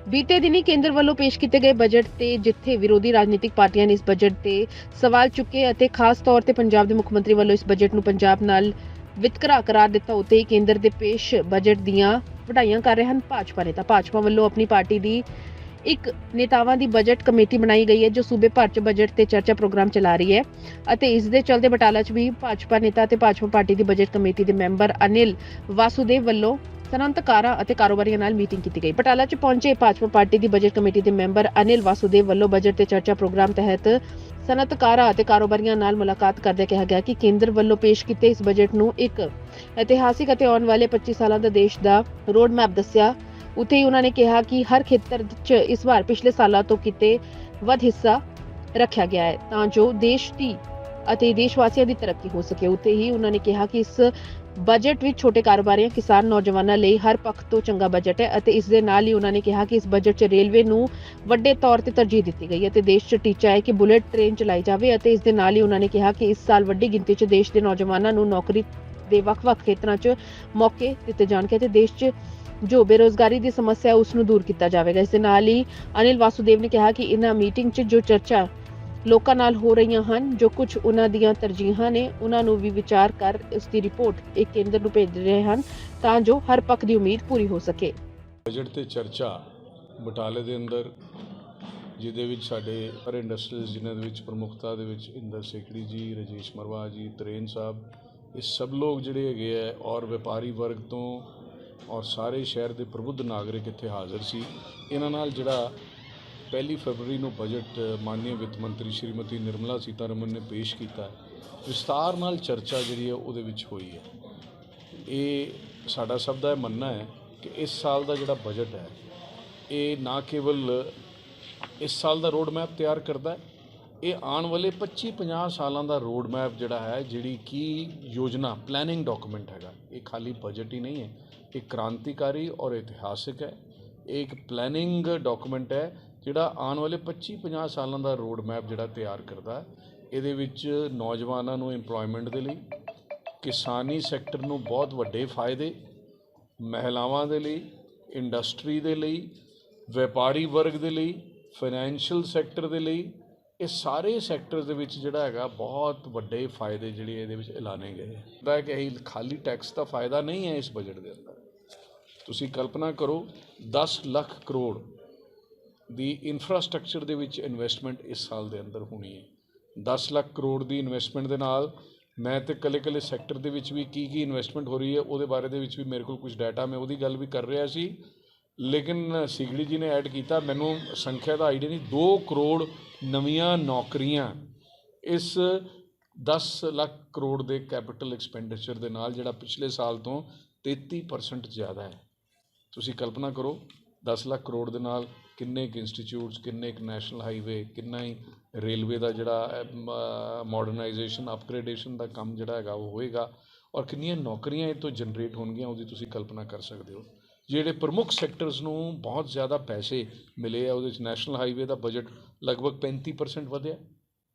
बीते दिन ही केंद्र ਵੱਲੋਂ ਪੇਸ਼ ਕੀਤੇ ਗਏ ਬਜਟ ਤੇ ਜਿੱਥੇ ਵਿਰੋਧੀ ਰਾਜਨੀਤਿਕ ਪਾਰਟੀਆਂ ਨੇ ਇਸ ਬਜਟ ਤੇ ਸਵਾਲ ਚੁੱਕੇ ਅਤੇ ਖਾਸ ਤੌਰ ਤੇ ਪੰਜਾਬ ਦੇ ਮੁੱਖ ਮੰਤਰੀ ਵੱਲੋਂ ਇਸ ਬਜਟ ਨੂੰ ਪੰਜਾਬ ਨਾਲ ਵਿਤਕਰਾ ਕਰਾਰ ਦਿੱਤਾ, ਉੱਤੇ ਹੀ ਕੇਂਦਰ ਦੇ ਪੇਸ਼ ਬਜਟ ਦੀਆਂ ਵਧਾਈਆਂ ਕਰ ਰਹੇ ਹਨ ਭਾਜਪਾ ਨੇਤਾ। ਭਾਜਪਾ ਵੱਲੋਂ ਆਪਣੀ ਪਾਰਟੀ ਦੀ ਇੱਕ ਨੇਤਾਵਾਂ ਦੀ ਬਜਟ ਕਮੇਟੀ ਬਣਾਈ ਗਈ ਹੈ ਜੋ ਸੂਬੇ ਭਰ 'ਚ ਬਜਟ ਤੇ ਚਰਚਾ ਪ੍ਰੋਗਰਾਮ ਚਲਾ ਰਹੀ ਹੈ ਅਤੇ ਇਸ ਦੇ ਚੱਲਦੇ ਬਟਾਲਾ 'ਚ ਵੀ ਭਾਜਪਾ ਨੇਤਾ ਤੇ ਭਾਜਪਾ ਪਾਰਟੀ ਦੀ ਬਜਟ ਕਮੇਟੀ ਦੇ ਮੈਂਬਰ ਅਨਿਲ ਵਾਸੂਦੇਵ ਵੱਲੋਂ ਸਨਅਤਕਾਰਾਂ ਅਤੇ ਕਾਰੋਬਾਰੀਆਂ ਨਾਲ ਮੀਟਿੰਗ ਕੀਤੀ ਗਈ। ਬਟਾਲਾ 'ਚ ਪਹੁੰਚੇ ਭਾਜਪਾ ਪਾਰਟੀ ਦੀ ਬਜਟ ਕਮੇਟੀ ਦੇ ਮੈਂਬਰ ਅਨਿਲ ਵਾਸੂਦੇਵ ਵੱਲੋਂ ਬਜਟ ਤੇ ਚਰਚਾ ਪ੍ਰੋਗਰਾਮ ਤਹਿਤ ਸਨਅਤਕਾਰਾਂ ਅਤੇ ਕਾਰੋਬਾਰੀਆਂ ਨਾਲ ਮੁਲਾਕਾਤ ਕਰਦਿਆਂ ਕਿਹਾ ਗਿਆ ਕਿ ਕੇਂਦਰ ਵੱਲੋਂ ਪੇਸ਼ ਕੀਤੇ ਇਸ ਬਜਟ ਨੂੰ ਇੱਕ ਇਤਿਹਾਸਿਕ ਅਤੇ ਆਉਣ ਵਾਲੇ 25 ਸਾਲਾਂ ਦਾ ਦੇਸ਼ ਦਾ ਰੋਡ ਮੈਪ ਦੱਸਿਆ। ਉੱਥੇ ਹੀ ਉਹਨਾਂ ਨੇ ਕਿਹਾ ਕਿ ਹਰ ਖੇਤਰ 'ਚ ਇਸ ਵਾਰ ਪਿਛਲੇ ਸਾਲਾਂ ਤੋਂ ਕਿਤੇ ਵੱਧ ਹਿੱਸਾ ਰੱਖਿਆ ਗਿਆ ਹੈ ਤਾਂ ਜੋ ਦੇਸ਼ ਦੀ ਅਤੇ ਦੇਸ਼ ਵਾਸੀਆਂ ਦੀ ਤਰੱਕੀ ਹੋ ਸਕੇ। ਉੱਥੇ ਹੀ ਉਹਨਾਂ ਨੇ ਕਿਹਾ ਕਿ ਇਸ ਬਜਟ ਵਿੱਚ ਛੋਟੇ ਕਾਰੋਬਾਰੀਆਂ, ਕਿਸਾਨ, ਨੌਜਵਾਨਾਂ ਲਈ ਹਰ ਪੱਖ ਤੋਂ ਚੰਗਾ ਬਜਟ ਹੈ ਅਤੇ ਇਸ ਦੇ ਨਾਲ ਹੀ ਉਹਨਾਂ ਨੇ ਕਿਹਾ ਕਿ ਇਸ ਬਜਟ 'ਚ ਰੇਲਵੇ ਨੂੰ ਵੱਡੇ ਤੌਰ ਤੇ ਤਰਜੀਹ ਦਿੱਤੀ ਗਈ ਹੈ ਤੇ ਦੇਸ਼ 'ਚ ਟੀਚਾ ਹੈ ਕਿ ਬੁਲੇਟ ਟ੍ਰੇਨ ਚਲਾਈ ਜਾਵੇ ਅਤੇ ਇਸ ਦੇ ਨਾਲ ਹੀ ਉਹਨਾਂ ਨੇ ਕਿਹਾ ਕਿ ਇਸ ਸਾਲ ਵੱਡੀ ਗਿਣਤੀ 'ਚ ਦੇਸ਼ ਦੇ ਨੌਜਵਾਨਾਂ ਨੂੰ ਨੌਕਰੀ ਦੇ ਵੱਖ-ਵੱਖ ਖੇਤਰਾਂ 'ਚ ਮੌਕੇ ਦਿੱਤੇ ਜਾਣਗੇ ਤੇ ਦੇਸ਼ 'ਚ ਜੋ ਬੇਰੋਜ਼ਗਾਰੀ ਦੀ ਸਮੱਸਿਆ ਹੈ ਉਸ ਨੂੰ ਦੂਰ ਕੀਤਾ ਜਾਵੇਗਾ। ਇਸ ਦੇ ਨਾਲ ਹੀ ਅਨਿਲ ਵਾਸੂਦੇਵ ਨੇ ਕਿਹਾ ਕਿ ਇਹਨਾਂ ਮੀਟਿੰਗ 'ਚ ਜੋ ਚਰਚਾ ਲੋਕਾਂ ਨਾਲ ਹੋ ਰਹੀਆਂ ਹਨ, ਜੋ ਕੁਝ ਉਹਨਾਂ ਦੀਆਂ ਤਰਜੀਹਾਂ ਨੇ ਉਹਨਾਂ ਨੂੰ ਵੀ ਵਿਚਾਰ ਕਰ ਇਸ ਦੀ ਰਿਪੋਰਟ ਇੱਕ ਕੇਂਦਰ ਨੂੰ ਭੇਜ ਰਹੇ ਹਨ ਤਾਂ ਜੋ ਹਰ ਪੱਖ ਦੀ ਉਮੀਦ ਪੂਰੀ ਹੋ ਸਕੇ। ਬਜਟ ਤੇ ਚਰਚਾ ਬਟਾਲੇ ਦੇ ਅੰਦਰ ਜਿਹਦੇ ਵਿੱਚ ਸਾਡੇ ਹਰ ਇੰਡਸਟਰੀਜ਼ ਜਿਨ੍ਹਾਂ ਦੇ ਵਿੱਚ ਪ੍ਰਮੁੱਖਤਾ ਦੇ ਵਿੱਚ ਇੰਦਰ ਸੇਖੜੀ ਜੀ, ਰਜੇਸ਼ ਮਰਵਾ ਜੀ, ਤਰੇਨ ਸਾਹਿਬ, ਇਹ ਸਭ ਲੋਕ ਜਿਹੜੇ ਹੈਗੇ ਹੈ ਔਰ ਵਪਾਰੀ ਵਰਗ ਤੋਂ ਔਰ ਸਾਰੇ ਸ਼ਹਿਰ ਦੇ ਪ੍ਰਬੁੱਧ ਨਾਗਰਿਕ ਇੱਥੇ ਹਾਜ਼ਰ ਸੀ। ਇਹਨਾਂ ਨਾਲ ਜਿਹੜਾ 1 ਫਰਵਰੀ ਨੂੰ ਬਜਟ ਮਾਨਯ ਵਿੱਤ ਮੰਤਰੀ ਸ਼੍ਰੀਮਤੀ ਨਿਰਮਲਾ ਸੀਤਾਰਮਨ ਨੇ ਪੇਸ਼ ਕੀਤਾ, ਵਿਸਤਾਰ ਨਾਲ ਚਰਚਾ ਜਿਹੜੀ ਹੈ ਉਹਦੇ ਵਿੱਚ ਹੋਈ ਹੈ। ਇਹ ਸਾਡਾ ਸਭ ਦਾ ਮੰਨਣਾ ਹੈ ਕਿ ਇਸ ਸਾਲ ਦਾ ਜਿਹੜਾ ਬਜਟ ਹੈ ਇਹ ਨਾ ਕੇਵਲ ਇਸ ਸਾਲ ਦਾ ਰੋਡ ਮੈਪ ਤਿਆਰ ਕਰਦਾ ਹੈ, ਇਹ ਆਉਣ ਵਾਲੇ 25-50 ਸਾਲਾਂ ਦਾ ਰੋਡ ਮੈਪ ਜਿਹੜਾ ਹੈ, ਜਿਹੜੀ ਕਿ ਯੋਜਨਾ ਪਲੈਨਿੰਗ ਡਾਕੂਮੈਂਟ ਹੈਗਾ। ਇਹ ਖਾਲੀ ਬਜਟ ਹੀ ਨਹੀਂ ਹੈ, ਇਹ ਕ੍ਰਾਂਤੀਕਾਰੀ ਔਰ ਇਤਿਹਾਸਿਕ ਹੈ। ਇਹ ਇੱਕ ਪਲੈਨਿੰਗ ਡਾਕੂਮੈਂਟ ਹੈ ਜਿਹੜਾ ਆਉਣ ਵਾਲੇ 25-50 ਸਾਲਾਂ ਦਾ ਰੋਡ ਮੈਪ ਜਿਹੜਾ ਤਿਆਰ ਕਰਦਾ। ਇਹਦੇ ਵਿੱਚ ਨੌਜਵਾਨਾਂ ਨੂੰ ਇੰਪਲੋਇਮੈਂਟ ਦੇ ਲਈ, ਕਿਸਾਨੀ ਸੈਕਟਰ ਨੂੰ ਬਹੁਤ ਵੱਡੇ ਫਾਇਦੇ, ਮਹਿਲਾਵਾਂ ਦੇ ਲਈ, ਇੰਡਸਟਰੀ ਦੇ ਲਈ, ਵਪਾਰੀ ਵਰਗ ਦੇ ਲਈ, ਫਾਈਨੈਂਸ਼ੀਅਲ ਸੈਕਟਰ ਦੇ ਲਈ, ਇਹ ਸਾਰੇ ਸੈਕਟਰਸ ਦੇ ਵਿੱਚ ਜਿਹੜਾ ਹੈਗਾ ਬਹੁਤ ਵੱਡੇ ਫਾਇਦੇ ਜਿਹੜੇ ਇਹਦੇ ਵਿੱਚ ਐਲਾਨੇ ਗਏ ਹੈ ਕਿ ਇਹ ਖਾਲੀ ਟੈਕਸ ਦਾ ਫਾਇਦਾ ਨਹੀਂ ਹੈ। ਇਸ ਬਜਟ ਦੇ ਅੰਦਰ ਤੁਸੀਂ ਕਲਪਨਾ ਕਰੋ 10 ਲੱਖ ਕਰੋੜ ਦੀ ਇਨਫਰਾਸਟਰਕਚਰ ਦੇ ਵਿੱਚ ਇਨਵੈਸਟਮੈਂਟ ਇਸ ਸਾਲ ਦੇ ਅੰਦਰ ਹੋਣੀ ਹੈ। 10 ਲੱਖ ਕਰੋੜ ਦੀ ਇਨਵੈਸਟਮੈਂਟ ਦੇ ਨਾਲ ਮੈਂ ਤੇ ਕੱਲੇ ਸੈਕਟਰ ਦੇ ਵਿੱਚ ਵੀ ਕੀ ਇਨਵੈਸਟਮੈਂਟ ਹੋ ਰਹੀ ਹੈ ਉਹਦੇ ਬਾਰੇ ਦੇ ਵਿੱਚ ਵੀ ਮੇਰੇ ਕੋਲ ਕੁਝ ਡਾਟਾ, ਮੈਂ ਉਹਦੀ ਗੱਲ ਵੀ ਕਰ ਰਿਹਾ ਸੀ, ਲੇਕਿਨ ਸਿਗੜੀ ਜੀ ਨੇ ਐਡ ਕੀਤਾ, ਮੈਨੂੰ ਸੰਖਿਆ ਦਾ ਆਈਡੀਆ ਨਹੀਂ, 2 ਕਰੋੜ ਨਵੀਆਂ ਨੌਕਰੀਆਂ ਇਸ 10 ਲੱਖ ਕਰੋੜ ਦੇ ਕੈਪੀਟਲ ਐਕਸਪੈਂਡੀਚਰ ਦੇ ਨਾਲ ਜਿਹੜਾ ਪਿਛਲੇ ਸਾਲ ਤੋਂ 33% ਜ਼ਿਆਦਾ ਹੈ। ਤੁਸੀਂ ਕਲਪਨਾ ਕਰੋ 10 ਲੱਖ ਕਰੋੜ ਦੇ ਨਾਲ ਕਿੰਨੇ ਕੁ ਇੰਸਟੀਚਿਊਟਸ, ਕਿੰਨੇ ਕੁ ਨੈਸ਼ਨਲ ਹਾਈਵੇ, ਕਿੰਨਾ ਹੀ ਰੇਲਵੇ ਦਾ ਜਿਹੜਾ ਮਾਡਰਨਾਈਜੇਸ਼ਨ, ਅਪਗ੍ਰੇਡੇਸ਼ਨ ਦਾ ਕੰਮ ਜਿਹੜਾ ਹੈਗਾ ਉਹ ਹੋਏਗਾ ਔਰ ਕਿੰਨੀਆਂ ਨੌਕਰੀਆਂ ਇਹ ਤੋਂ ਜਨਰੇਟ ਹੋਣਗੀਆਂ ਉਹਦੀ ਤੁਸੀਂ ਕਲਪਨਾ ਕਰ ਸਕਦੇ ਹੋ। ਜਿਹੜੇ ਪ੍ਰਮੁੱਖ ਸੈਕਟਰਸ ਨੂੰ ਬਹੁਤ ਜ਼ਿਆਦਾ ਪੈਸੇ ਮਿਲੇ ਆ ਉਹਦੇ ਵਿੱਚ ਨੈਸ਼ਨਲ ਹਾਈਵੇ ਦਾ ਬਜਟ ਲਗਭਗ 35% ਵਧਿਆ,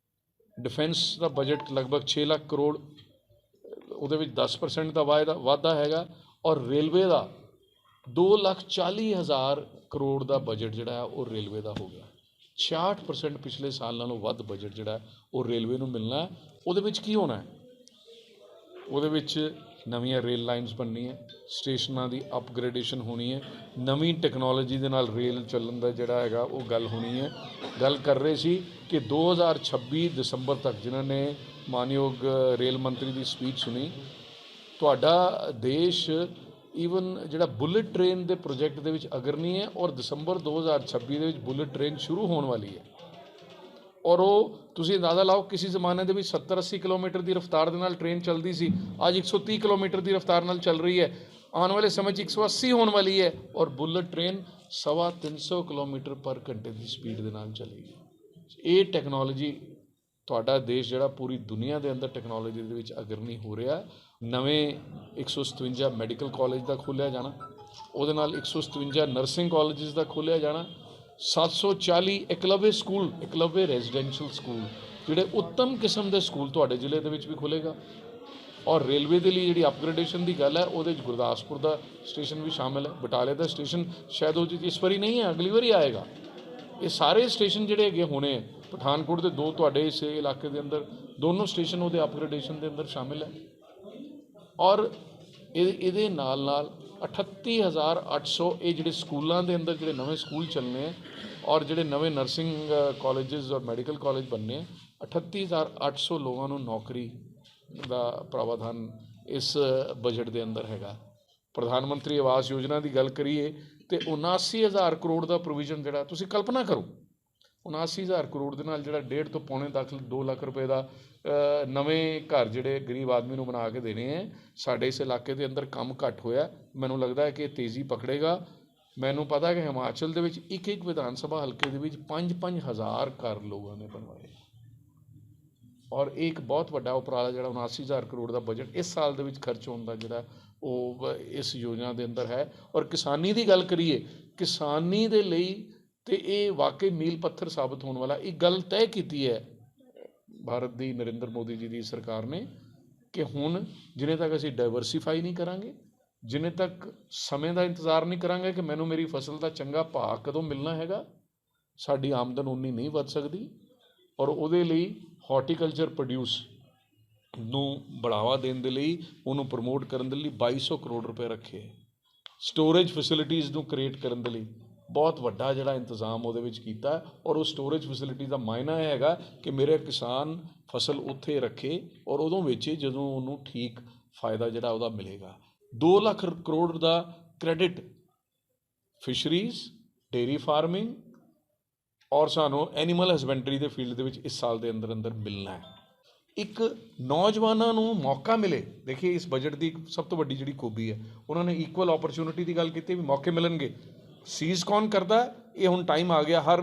ਡਿਫੈਂਸ ਦਾ ਬਜਟ ਲਗਭਗ 6 ਲੱਖ ਕਰੋੜ, ਉਹਦੇ ਵਿੱਚ 10% ਦਾ ਵਾਧਾ ਹੈਗਾ ਔਰ ਰੇਲਵੇ ਦਾ 2,40,000 ਕਰੋੜ ਦਾ ਬਜਟ ਜਿਹੜਾ ਹੈ ਉਹ ਰੇਲਵੇ ਦਾ ਹੋ ਗਿਆ। 66% ਪਿਛਲੇ ਸਾਲ ਨਾਲੋਂ ਵੱਧ ਬਜਟ ਜਿਹੜਾ ਉਹ ਰੇਲਵੇ ਨੂੰ ਮਿਲਣਾ। ਉਹਦੇ ਵਿੱਚ ਕੀ ਹੋਣਾ ਹੈ? ਉਹਦੇ ਵਿੱਚ ਨਵੀਆਂ ਰੇਲ ਲਾਈਨਸ ਬਣਨੀਆਂ, ਸਟੇਸ਼ਨਾਂ ਦੀ ਅਪਗ੍ਰੇਡੇਸ਼ਨ ਹੋਣੀ ਹੈ, ਨਵੀਂ ਟੈਕਨੋਲੋਜੀ ਦੇ ਨਾਲ ਰੇਲ ਚੱਲਣ ਦਾ ਜਿਹੜਾ ਹੈਗਾ ਉਹ ਗੱਲ ਹੋਣੀ ਹੈ। ਗੱਲ ਕਰ ਰਹੇ ਸੀ ਕਿ 2026 ਦਸੰਬਰ ਤੱਕ, ਜਿਨ੍ਹਾਂ ਨੇ ਮਾਨਯੋਗ ਰੇਲ ਮੰਤਰੀ ਦੀ ਸਪੀਚ ਸੁਣੀ, ਤੁਹਾਡਾ ਦੇਸ਼ ਈਵਨ ਜਿਹੜਾ ਬੁਲੇਟ ਟ੍ਰੇਨ ਦੇ ਪ੍ਰੋਜੈਕਟ ਦੇ ਵਿੱਚ ਅਗਰਨੀ ਹੈ ਔਰ ਦਸੰਬਰ 2026 ਦੇ ਵਿੱਚ ਬੁਲੇਟ ਟ੍ਰੇਨ ਸ਼ੁਰੂ ਹੋਣ ਵਾਲੀ ਹੈ ਔਰ ਉਹ ਤੁਸੀਂ ਅੰਦਾਜ਼ਾ ਲਾਓ ਕਿਸੇ ਜ਼ਮਾਨੇ ਦੇ ਵਿੱਚ 70-80 ਕਿਲੋਮੀਟਰ ਦੀ ਰਫ਼ਤਾਰ ਦੇ ਨਾਲ ਟ੍ਰੇਨ ਚੱਲਦੀ ਸੀ, ਅੱਜ 130 ਕਿਲੋਮੀਟਰ ਦੀ ਰਫ਼ਤਾਰ ਨਾਲ ਚੱਲ ਰਹੀ ਹੈ, ਆਉਣ ਵਾਲੇ ਸਮੇਂ 'ਚ 180 ਹੋਣ ਵਾਲੀ ਹੈ ਔਰ ਬੁਲੇਟ ਟ੍ਰੇਨ 350 ਕਿਲੋਮੀਟਰ ਪਰ ਘੰਟੇ ਦੀ ਸਪੀਡ ਦੇ ਨਾਲ ਚੱਲੇਗੀ। ਇਹ ਟੈਕਨੋਲੋਜੀ ਤੁਹਾਡਾ ਦੇਸ਼ ਜਿਹੜਾ ਪੂਰੀ ਦੁਨੀਆ ਦੇ ਅੰਦਰ ਟੈਕਨੋਲੋਜੀ ਦੇ ਵਿੱਚ ਅਗਰਨੀ ਹੋ ਰਿਹਾ। ਨਵੇਂ 157 ਮੈਡੀਕਲ ਕਾਲਜ ਦਾ ਖੋਲ੍ਹਿਆ ਜਾਣਾ, ਉਹਦੇ ਨਾਲ 157 ਨਰਸਿੰਗ ਕਾਲਜਿਸ ਦਾ ਖੋਲ੍ਹਿਆ ਜਾਣਾ, 740 Eklavya school, Eklavya residential school, ਜਿਹੜੇ ਉੱਤਮ ਕਿਸਮ ਦੇ ਸਕੂਲ ਤੁਹਾਡੇ ਜ਼ਿਲ੍ਹੇ ਦੇ ਵਿੱਚ ਵੀ ਖੁੱਲ੍ਹੇਗਾ। ਔਰ ਰੇਲਵੇ ਦੇ ਲਈ ਜਿਹੜੀ ਅਪਗ੍ਰੇਡੇਸ਼ਨ ਦੀ ਗੱਲ ਹੈ ਉਹਦੇ 'ਚ ਗੁਰਦਾਸਪੁਰ ਦਾ ਸਟੇਸ਼ਨ ਵੀ ਸ਼ਾਮਿਲ ਹੈ, ਬਟਾਲੇ ਦਾ ਸਟੇਸ਼ਨ ਸ਼ਾਇਦ ਉਹ 'ਚ ਇਸ ਵਾਰੀ ਨਹੀਂ ਹੈ, ਅਗਲੀ ਵਾਰੀ ਆਏਗਾ। ਇਹ ਸਾਰੇ ਸਟੇਸ਼ਨ ਜਿਹੜੇ ਹੈਗੇ ਹੋਣੇ ਹੈ, ਪਠਾਨਕੋਟ ਦੇ 2 ਤੁਹਾਡੇ ਇਸ ਇਲਾਕੇ ਦੇ ਅੰਦਰ ਦੋਨੋਂ ਸਟੇਸ਼ਨ ਉਹਦੇ ਅਪਗ੍ਰੇਡੇਸ਼ਨ ਦੇ ਅੰਦਰ ਸ਼ਾਮਿਲ ਹੈ। ਔਰ ਇਹਦੇ ਨਾਲ 38,800 ਇਹ ਜਿਹੜੇ ਸਕੂਲਾਂ ਦੇ ਅੰਦਰ ਜਿਹੜੇ ਨਵੇਂ ਸਕੂਲ ਚੱਲਣੇ ਹੈ ਔਰ ਜਿਹੜੇ ਨਵੇਂ ਨਰਸਿੰਗ ਕਾਲਜਿਸ ਔਰ ਮੈਡੀਕਲ ਕਾਲਜ ਬਣਨੇ ਹੈ, 38,800 ਲੋਕਾਂ ਨੂੰ ਨੌਕਰੀ ਦਾ ਪ੍ਰਾਵਧਾਨ ਇਸ ਬਜਟ ਦੇ ਅੰਦਰ ਹੈਗਾ। ਪ੍ਰਧਾਨ ਮੰਤਰੀ ਆਵਾਸ ਯੋਜਨਾ ਦੀ ਗੱਲ ਕਰੀਏ ਤੇ 79,000 ਕਰੋੜ ਦਾ ਪ੍ਰੋਵੀਜ਼ਨ ਜਿਹੜਾ ਤੁਸੀਂ ਕਲਪਨਾ ਕਰੋ, 79,000 ਕਰੋੜ ਦੇ ਨਾਲ ਜਿਹੜਾ 1.5 ਤੋਂ ਪੌਣੇ 2 ਲੱਖ ਰੁਪਏ ਦਾ ਨਵੇਂ ਘਰ ਜਿਹੜੇ ਗਰੀਬ ਆਦਮੀ ਨੂੰ ਬਣਾ ਕੇ ਦੇਣੇ ਹੈ। ਸਾਡੇ ਇਸ ਇਲਾਕੇ ਦੇ ਅੰਦਰ ਕੰਮ ਘੱਟ ਹੋਇਆ, ਮੈਨੂੰ ਲੱਗਦਾ ਹੈ ਕਿ ਤੇਜ਼ੀ ਪਕੜੇਗਾ। ਮੈਨੂੰ ਪਤਾ ਕਿ ਹਿਮਾਚਲ ਦੇ ਵਿੱਚ ਇੱਕ ਵਿਧਾਨ ਸਭਾ ਹਲਕੇ ਦੇ ਵਿੱਚ 5-5 ਹਜ਼ਾਰ ਘਰ ਲੋਕਾਂ ਨੇ ਬਣਵਾਏ ਔਰ ਇਹ ਇੱਕ ਬਹੁਤ ਵੱਡਾ ਉਪਰਾਲਾ ਜਿਹੜਾ 79,000 ਕਰੋੜ ਦਾ ਬਜਟ ਇਸ ਸਾਲ ਦੇ ਵਿੱਚ ਖਰਚ ਹੋਣ ਦਾ ਜਿਹੜਾ ਉਹ ਇਸ ਯੋਜਨਾ ਦੇ ਅੰਦਰ ਹੈ। ਔਰ ਕਿਸਾਨੀ ਦੀ ਗੱਲ ਕਰੀਏ, ਕਿਸਾਨੀ ਦੇ ਲਈ ਤੇ ਇਹ ਵਾਕਈ ਮੀਲ ਪੱਥਰ ਸਾਬਤ ਹੋਣ ਵਾਲਾ ਇੱਕ ਗੱਲ ਤੈਅ ਕੀਤੀ ਹੈ ਭਾਰਤ ਦੀ ਨਰਿੰਦਰ ਮੋਦੀ ਜੀ ਦੀ ਸਰਕਾਰ ਨੇ ਕਿ ਹੁਣ ਜਿੰਨੇ ਤੱਕ ਅਸੀਂ ਡਾਇਵਰਸੀਫਾਈ ਨਹੀਂ ਕਰਾਂਗੇ, ਜਿੰਨੇ ਤੱਕ ਸਮੇਂ ਦਾ ਇੰਤਜ਼ਾਰ ਨਹੀਂ ਕਰਾਂਗੇ ਕਿ ਮੈਨੂੰ ਮੇਰੀ ਫਸਲ ਦਾ ਚੰਗਾ ਭਾਅ ਕਦੋਂ ਮਿਲਣਾ ਹੈਗਾ, ਸਾਡੀ ਆਮਦਨ ਉਨੀ ਨਹੀਂ ਵੱਧ ਸਕਦੀ। ਔਰ ਉਹਦੇ ਲਈ ਹਾਰਟੀਕਲਚਰ ਪ੍ਰੋਡਿਊਸ ਨੂੰ ਬੜਾਵਾ ਦੇਣ ਦੇ ਲਈ, ਉਹਨੂੰ ਪ੍ਰਮੋਟ ਕਰਨ ਦੇ ਲਈ 2200 ਕਰੋੜ ਰੁਪਏ ਰੱਖੇ। ਸਟੋਰੇਜ ਫੈਸਿਲਿਟੀਜ਼ ਨੂੰ ਕ੍ਰੀਏਟ ਕਰਨ ਦੇ ਲਈ ਬਹੁਤ ਵੱਡਾ ਜਿਹੜਾ ਇੰਤਜ਼ਾਮ ਉਹਦੇ ਵਿੱਚ ਕੀਤਾ ਔਰ ਉਹ ਸਟੋਰੇਜ ਫੈਸਿਲਿਟੀ ਦਾ ਮਾਇਨਾ ਇਹ ਹੈਗਾ ਕਿ ਮੇਰੇ ਕਿਸਾਨ ਫਸਲ ਉੱਥੇ ਰੱਖੇ ਔਰ ਉਦੋਂ ਵੇਚੇ ਜਦੋਂ ਉਹਨੂੰ ਠੀਕ ਫਾਇਦਾ ਜਿਹੜਾ ਉਹਦਾ ਮਿਲੇਗਾ। 2 ਲੱਖ ਕਰੋੜ ਦਾ ਕ੍ਰੈਡਿਟ ਫਿਸ਼ਰੀਜ਼, ਡੇਅਰੀ ਫਾਰਮਿੰਗ ਔਰ ਸਾਨੂੰ ਐਨੀਮਲ ਹਸਬੈਂਡਰੀ ਦੇ ਫੀਲਡ ਦੇ ਵਿੱਚ ਇਸ ਸਾਲ ਦੇ ਅੰਦਰ ਮਿਲਣਾ ਹੈ। ਇੱਕ ਨੌਜਵਾਨਾਂ ਨੂੰ ਮੌਕਾ ਮਿਲੇ। ਦੇਖੀਏ ਇਸ ਬਜਟ ਦੀ ਸਭ ਤੋਂ ਵੱਡੀ ਜਿਹੜੀ ਖੂਬੀ ਹੈ, ਉਹਨਾਂ ਨੇ ਇਕੁਅਲ ਓਪਰਚੁਨਿਟੀ ਦੀ ਗੱਲ ਕੀਤੀ ਵੀ ਮੌਕੇ ਮਿਲਣਗੇ। ਸੀਜ਼ ਕੌਣ ਕਰਦਾ ਇਹ ਹੁਣ ਟਾਈਮ ਆ ਗਿਆ। ਹਰ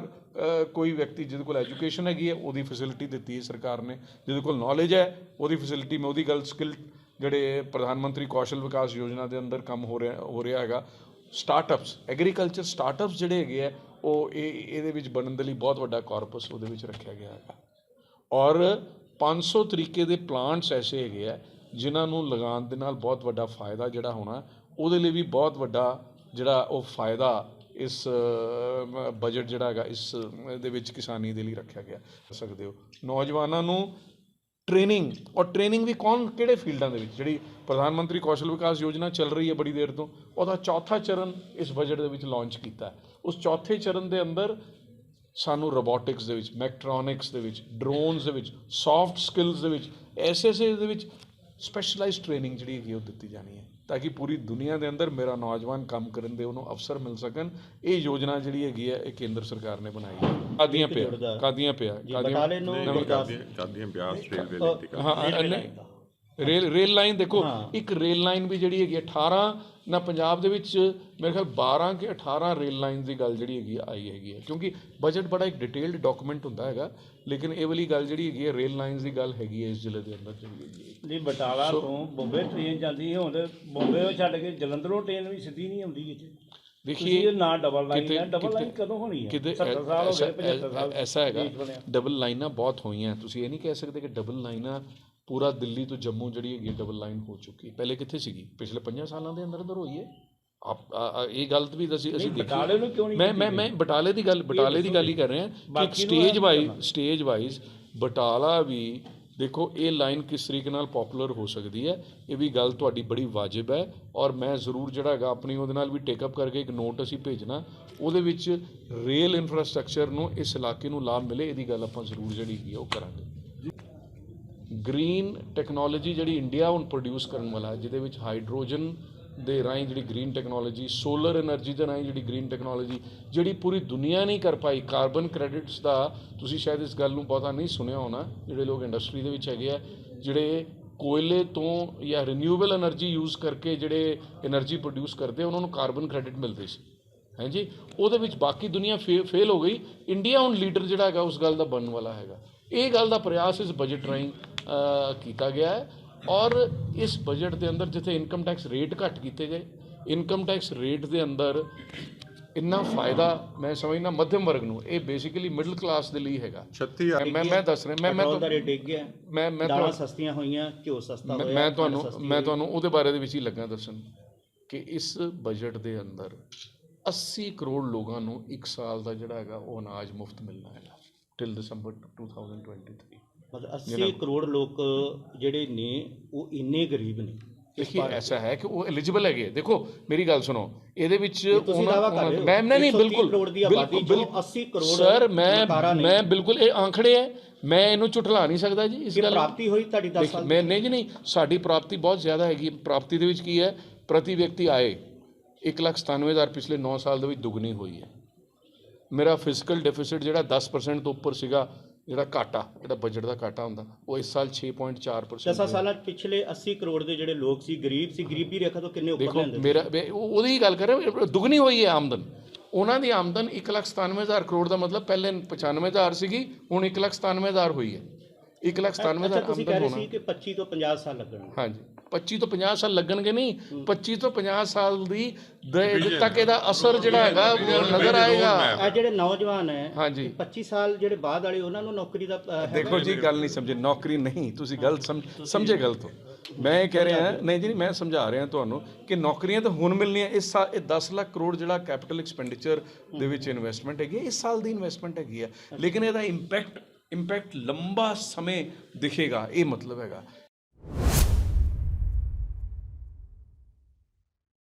ਕੋਈ ਵਿਅਕਤੀ ਜਿਹਦੇ ਕੋਲ ਐਜੂਕੇਸ਼ਨ ਹੈਗੀ ਹੈ ਉਹਦੀ ਫੈਸਿਲਿਟੀ ਦਿੱਤੀ ਹੈ ਸਰਕਾਰ ਨੇ, ਜਿਹਦੇ ਕੋਲ ਨੌਲੇਜ ਹੈ ਉਹਦੀ ਫੈਸਿਲਿਟੀ। ਮੈਂ ਉਹਦੀ ਗੱਲ ਸਕਿੱਲ ਜਿਹੜੇ ਪ੍ਰਧਾਨ ਮੰਤਰੀ ਕੌਸ਼ਲ ਵਿਕਾਸ ਯੋਜਨਾ ਦੇ ਅੰਦਰ ਕੰਮ ਹੋ ਰਿਹਾ ਹੈਗਾ। ਸਟਾਰਟਅਪਸ, ਐਗਰੀਕਲਚਰ ਸਟਾਰਟਅਪਸ ਜਿਹੜੇ ਹੈਗੇ ਆ ਉਹ ਇਹਦੇ ਵਿੱਚ ਬਣਨ ਦੇ ਲਈ ਬਹੁਤ ਵੱਡਾ ਕਾਰਪਸ ਉਹਦੇ ਵਿੱਚ ਰੱਖਿਆ ਗਿਆ ਹੈਗਾ। ਔਰ 500 ਤਰੀਕੇ ਦੇ ਪਲਾਂਟਸ ਐਸੇ ਹੈਗੇ ਆ ਜਿਨ੍ਹਾਂ ਨੂੰ ਲਗਾਉਣ ਦੇ ਨਾਲ ਬਹੁਤ ਵੱਡਾ ਫਾਇਦਾ ਜਿਹੜਾ ਹੋਣਾ, ਉਹਦੇ ਲਈ ਵੀ ਬਹੁਤ ਵੱਡਾ ਜਿਹੜਾ ਉਹ ਫਾਇਦਾ ਇਸ ਬਜਟ ਜਿਹੜਾ ਹੈਗਾ ਇਸ ਦੇ ਵਿੱਚ ਕਿਸਾਨੀ ਦੇ ਲਈ ਰੱਖਿਆ ਗਿਆ। ਕਰ ਸਕਦੇ ਹੋ ਨੌਜਵਾਨਾਂ ਨੂੰ ਟ੍ਰੇਨਿੰਗ, ਔਰ ਟ੍ਰੇਨਿੰਗ ਵੀ ਕਿਹੜੇ ਫੀਲਡਾਂ ਦੇ ਵਿੱਚ, ਜਿਹੜੀ ਪ੍ਰਧਾਨ ਮੰਤਰੀ ਕੌਸ਼ਲ ਵਿਕਾਸ ਯੋਜਨਾ ਚੱਲ ਰਹੀ ਹੈ ਬੜੀ ਦੇਰ ਤੋਂ, ਉਹਦਾ ਚੌਥਾ ਚਰਨ ਇਸ ਬਜਟ ਦੇ ਵਿੱਚ ਲਾਂਚ ਕੀਤਾ। ਉਸ ਚੌਥੇ ਚਰਨ ਦੇ ਅੰਦਰ ਸਾਨੂੰ ਰੋਬੋਟਿਕਸ ਦੇ ਵਿੱਚ, ਮੈਕਟ੍ਰੋਨਿਕਸ ਦੇ ਵਿੱਚ, ਡਰੋਨਸ ਦੇ ਵਿੱਚ, ਸੌਫਟ ਸਕਿੱਲਸ ਦੇ ਵਿੱਚ, ਐਸਐਸਏ ਦੇ ਵਿੱਚ ਸਪੈਸ਼ਲਾਈਜ਼ਡ ਟ੍ਰੇਨਿੰਗ ਜਿਹੜੀ ਹੈਗੀ ਉਹ ਦਿੱਤੀ ਜਾਣੀ ਹੈ ਤਾਂ ਕਿ ਪੂਰੀ ਦੁਨੀਆ ਦੇ ਅੰਦਰ ਮੇਰਾ ਨੌਜਵਾਨ ਕੰਮ ਕਰਨ ਦੇ ਉਹਨੂੰ ਅਵਸਰ ਮਿਲ ਸਕਣ। ਇਹ ਯੋਜਨਾ ਜਿਹੜੀ ਹੈਗੀ ਹੈ ਇਹ ਕੇਂਦਰ ਸਰਕਾਰ ਨੇ ਬਣਾਈ ਹੈ। ਕਾਦੀਆਂ ਪਿਆ ਰੇਲ ਲਾਈਨ ਦੇਖੋ, ਇੱਕ ਰੇਲ ਲਾਈਨ ਵੀ ਜਿਹੜੀ ਹੈਗੀ 18 ਨਾ ਪੰਜਾਬ ਦੇ ਵਿੱਚ ਮੇਰੇ ਖਿਆਲ 12 ਕਿ 18 ਰੇਲ ਲਾਈਨ ਦੀ ਗੱਲ ਜਿਹੜੀ ਹੈਗੀ ਆਈ ਹੈਗੀ ਹੈ। ਕਿਉਂਕਿ ਬਜਟ ਬੜਾ ਇੱਕ ਡਿਟੇਲਡ ਡਾਕੂਮੈਂਟ ਹੁੰਦਾ ਹੈਗਾ, ਲੇਕਿਨ ਇਹ ਵਾਲੀ ਗੱਲ ਜਿਹੜੀ ਹੈਗੀ ਹੈ ਰੇਲ ਲਾਈਨਸ ਦੀ ਗੱਲ ਹੈਗੀ ਹੈ ਇਸ ਜ਼ਿਲ੍ਹੇ ਦੇ ਅੰਦਰ ਜਿਹੜੀ ਹੈਗੀ ਹੈ। ਨਹੀਂ ਬਟਾਲਾ ਤੋਂ ਬੰਬੇ ਟ੍ਰੇਨ ਜਾਂਦੀ ਹੈ, ਹੁਣ ਬੰਬੇ ਤੋਂ ਛੱਡ ਕੇ ਜਲੰਧਰੋਂ ਟ੍ਰੇਨ ਵੀ ਸਿੱਧੀ ਨਹੀਂ ਆਉਂਦੀ ਇੱਥੇ। ਦੇਖੀਏ ਨਾ ਡਬਲ ਲਾਈਨ ਹੈ, ਡਬਲ ਲਾਈਨ ਕਦੋਂ ਹੋਣੀ ਹੈ? 70 ਸਾਲ ਹੋ ਗਏ, 75 ਸਾਲ ਐਸਾ ਹੈਗਾ। ਡਬਲ ਲਾਈਨਾਂ ਬਹੁਤ ਹੋਈਆਂ, ਤੁਸੀਂ ਇਹ ਨਹੀਂ ਕਹਿ ਸਕਦੇ ਕਿ ਡਬਲ ਲਾਈਨਾਂ ਪੂਰਾ ਦਿੱਲੀ ਤੋਂ ਜੰਮੂ ਜਿਹੜੀ ਹੈਗੀ ਡਬਲ ਲਾਈਨ ਹੋ ਚੁੱਕੀ। ਪਹਿਲੇ ਕਿੱਥੇ ਸੀਗੀ? ਪਿਛਲੇ 5 ਸਾਲਾਂ ਦੇ ਅੰਦਰ ਹੋਈ ਹੈ। ਇਹ ਗੱਲ ਵੀ ਅਸੀਂ ਦੇਖੀ। ਮੈਂ ਬਟਾਲੇ ਦੀ ਗੱਲ ਹੀ ਕਰ ਰਿਹਾ ਕਿ ਸਟੇਜ ਵਾਈਜ਼ ਬਟਾਲਾ ਵੀ ਦੇਖੋ ਇਹ ਲਾਈਨ ਕਿਸ ਤਰੀਕੇ ਨਾਲ ਪੋਪੂਲਰ ਹੋ ਸਕਦੀ ਹੈ। ਇਹ ਵੀ ਗੱਲ ਤੁਹਾਡੀ ਬੜੀ ਵਾਜਿਬ ਹੈ ਔਰ ਮੈਂ ਜ਼ਰੂਰ ਜਿਹੜਾ ਹੈਗਾ ਆਪਣੀ ਉਹਦੇ ਨਾਲ ਵੀ ਟੇਕਅਪ ਕਰਕੇ ਇੱਕ ਨੋਟ ਅਸੀਂ ਭੇਜਣਾ, ਉਹਦੇ ਵਿੱਚ ਰੇਲ ਇਨਫਰਾਸਟਰਕਚਰ ਨੂੰ ਇਸ ਇਲਾਕੇ ਨੂੰ ਲਾਭ ਮਿਲੇ, ਇਹਦੀ ਗੱਲ ਆਪਾਂ ਜ਼ਰੂਰ ਜਿਹੜੀ ਹੈਗੀ ਉਹ ਕਰਾਂਗੇ। ਗ੍ਰੀਨ ਟੈਕਨੋਲੋਜੀ ਜਿਹੜੀ ਇੰਡੀਆ ਹੁਣ ਪ੍ਰੋਡਿਊਸ ਕਰਨ ਵਾਲਾ, ਜਿਹਦੇ ਵਿੱਚ ਹਾਈਡਰੋਜਨ ਦੇ ਰਾਹੀਂ ਜਿਹੜੀ ਗ੍ਰੀਨ ਟੈਕਨੋਲੋਜੀ, ਸੋਲਰ ਐਨਰਜੀ ਦੇ ਰਾਹੀਂ ਜਿਹੜੀ ਗ੍ਰੀਨ ਟੈਕਨੋਲੋਜੀ ਜਿਹੜੀ ਪੂਰੀ ਦੁਨੀਆ ਨਹੀਂ ਕਰ ਪਾਈ। ਕਾਰਬਨ ਕ੍ਰੈਡਿਟਸ ਦਾ ਤੁਸੀਂ ਸ਼ਾਇਦ ਇਸ ਗੱਲ ਨੂੰ ਬਹੁਤਾ ਨਹੀਂ ਸੁਣਿਆ ਹੋਣਾ, ਜਿਹੜੇ ਲੋਕ ਇੰਡਸਟਰੀ ਦੇ ਵਿੱਚ ਹੈਗੇ ਆ, ਜਿਹੜੇ ਕੋਇਲੇ ਤੋਂ ਜਾਂ ਰੀਨਿਊਏਬਲ ਐਨਰਜੀ ਯੂਜ਼ ਕਰਕੇ ਜਿਹੜੇ ਐਨਰਜੀ ਪ੍ਰੋਡਿਊਸ ਕਰਦੇ ਉਹਨਾਂ ਨੂੰ ਕਾਰਬਨ ਕ੍ਰੈਡਿਟ ਮਿਲਦੇ ਸੀ, ਹਾਂਜੀ। ਉਹਦੇ ਵਿੱਚ ਬਾਕੀ ਦੁਨੀਆ ਫੇਲ ਹੋ ਗਈ। ਇੰਡੀਆ ਹੁਣ ਲੀਡਰ ਜਿਹੜਾ ਹੈਗਾ ਉਸ ਗੱਲ ਦਾ ਬਣਨ ਵਾਲਾ ਹੈਗਾ। ਇਹ ਗੱਲ ਦਾ ਪ੍ਰਯਾਸ ਇਸ ਬਜਟ ਰਾਹੀਂ ਕੀਤਾ ਗਿਆ ਹੈ। ਔਰ ਇਸ ਬਜਟ ਦੇ ਅੰਦਰ ਜਿੱਥੇ ਇਨਕਮ ਟੈਕਸ ਰੇਟ ਘੱਟ ਕੀਤੇ ਗਏ, ਇਨਕਮ ਟੈਕਸ ਰੇਟ ਦੇ ਅੰਦਰ ਇੰਨਾ ਫਾਇਦਾ ਮੈਂ ਸਮਝਦਾ ਮੱਧਮ ਵਰਗ ਨੂੰ, ਇਹ ਬੇਸਿਕਲੀ ਮਿਡਲ ਕਲਾਸ ਦੇ ਲਈ ਹੈਗਾ। 36,000 ਮੈਂ ਦੱਸ ਰਿਹਾ, ਪੈਟਰੋਲ ਦਾ ਰੇਟ ਡਿੱਗ ਗਿਆ, ਮੈਂ ਦਾਲਾਂ ਸਸਤੀਆਂ ਹੋਈਆਂ, ਘਿਓ ਸਸਤਾ ਹੋਇਆ, ਮੈਂ ਖੰਡ ਸਸਤੀ ਹੋਈ। ਤੁਹਾਨੂੰ ਉਹਦੇ ਬਾਰੇ ਦੇ ਵਿੱਚ ਹੀ ਲੱਗਾ ਦੱਸਣ ਕਿ ਇਸ ਬਜਟ ਦੇ ਅੰਦਰ 80 ਕਰੋੜ ਲੋਕਾਂ ਨੂੰ 1 ਸਾਲ ਦਾ ਜਿਹੜਾ ਹੈਗਾ ਉਹ ਅਨਾਜ ਮੁਫਤ ਮਿਲਣਾ ਹੈਗਾ ਟਿਲ ਦਸੰਬਰ 2023। ਮਤਲਬ 80 ਕਰੋੜ ਲੋਕ ਜਿਹੜੇ ਨੇ ਉਹ ਇੰਨੇ ਗਰੀਬ ਨੇ। देखिए ऐसा है कि वो एलिजिबल है। देखो मेरी गल सुनो, ਇਹਦੇ ਵਿੱਚ ਮੈਂ ਨਹੀਂ ਬਿਲਕੁਲ ਸਰ ਮੈਂ ਬਿਲਕੁਲ ਇਹ ਆਂਕੜੇ ਹੈ, ਮੈਂ ਇਹਨੂੰ ਝੁਠਲਾ ਨਹੀਂ ਸਕਦਾ ਜੀ। ਇਸ ਗੱਲ ਪ੍ਰਾਪਤੀ ਹੋਈ ਤੁਹਾਡੀ 10 ਸਾਲ ਮੈਂ ਨਹੀਂ ਜੀ ਨਹੀਂ, ਸਾਡੀ ਪ੍ਰਾਪਤੀ ਬਹੁਤ ਜ਼ਿਆਦਾ ਹੈਗੀ। ਪ੍ਰਾਪਤੀ ਦੇ ਵਿੱਚ ਕੀ ਹੈ, ਪ੍ਰਤੀ ਵਿਅਕਤੀ ਆਏ 1,97,000 ਪਿਛਲੇ 9 ਸਾਲ ਦੇ ਵਿੱਚ ਦੁੱਗਣੀ ਹੋਈ ਹੈ। ਮੇਰਾ ਫਿਜ਼ੀਕਲ ਡੈਫਿਸਿਟ ਜਿਹੜਾ 10% ਤੋਂ ਉੱਪਰ ਸੀਗਾ, ਜਿਹੜਾ ਘਾਟਾ, ਜਿਹੜਾ ਬਜਟ ਦਾ ਘਾਟਾ ਹੁੰਦਾ, ਉਹ ਇਸ ਸਾਲ 6.4%। 10 ਸਾਲਾਂ ਪਿਛਲੇ 80 ਕਰੋੜ ਦੇ ਜਿਹੜੇ ਲੋਕ ਸੀ ਗਰੀਬ ਸੀ, ਗਰੀਬੀ ਰੇਖਾ ਤੋਂ ਕਿੰਨੇ ਉੱਪਰ ਦੇਖੋ ਹੁੰਦੇ? ਮੇਰਾ ਉਹਦੀ ਗੱਲ ਕਰ ਰਿਹਾ, ਦੁੱਗਣੀ ਹੋਈ ਹੈ ਆਮਦਨ। ਉਹਨਾਂ ਦੀ ਆਮਦਨ 1,97,000 ਕਰੋੜ ਦਾ ਮਤਲਬ ਪਹਿਲੇ 95,000 ਸੀਗੀ, ਹੁਣ 1,97,000 ਹੋਈ ਹੈ। 1,97,000 ਤੁਸੀਂ ਕਹਿ ਰਹੇ ਸੀ ਕਿ 25 ਤੋਂ 50 ਸਾਲ ਲੱਗਣਗੇ। ਹਾਂਜੀ, 25 ਤੋਂ 50 ਸਾਲ ਲੱਗਣਗੇ ਨਹੀਂ, 25 ਤੋਂ 50 ਸਾਲ ਦੀ ਤੱਕ ਇਹਦਾ ਅਸਰ ਜਿਹੜਾ ਹੈਗਾ ਨਜ਼ਰ ਆਏਗਾ। ਇਹ ਜਿਹੜੇ ਨੌਜਵਾਨ ਹੈ, ਹਾਂਜੀ 25 ਸਾਲ ਜਿਹੜੇ ਬਾਅਦ ਵਾਲੇ, ਉਹਨਾਂ ਨੂੰ ਨੌਕਰੀ ਦਾ ਦੇਖੋ ਜੀ, ਗੱਲ ਨਹੀਂ ਸਮਝੇ, ਨੌਕਰੀ ਨਹੀਂ, ਤੁਸੀਂ ਗਲਤ ਸਮਝੇ ਗਲਤ ਹੋ। ਮੈਂ ਇਹ ਕਹਿ ਰਿਹਾ ਨਹੀਂ ਜੀ, ਮੈਂ ਸਮਝਾ ਰਿਹਾ ਤੁਹਾਨੂੰ ਕਿ ਨੌਕਰੀਆਂ ਤਾਂ ਹੁਣ ਮਿਲਣੀਆਂ। ਇਸ ਸਾਲ ਇਹ 10 ਲੱਖ ਕਰੋੜ ਜਿਹੜਾ ਕੈਪੀਟਲ ਐਕਸਪੈਂਡੀਚਰ ਦੇ ਵਿੱਚ ਇਨਵੈਸਟਮੈਂਟ ਹੈਗੀ, ਇਸ ਸਾਲ ਦੀ ਇਨਵੈਸਟਮੈਂਟ ਹੈਗੀ ਆ, ਲੇਕਿਨ ਇਹਦਾ ਇੰਪੈਕਟ ਲੰਬਾ ਸਮੇਂ ਦਿਖੇਗਾ, ਇਹ ਮਤਲਬ ਹੈਗਾ।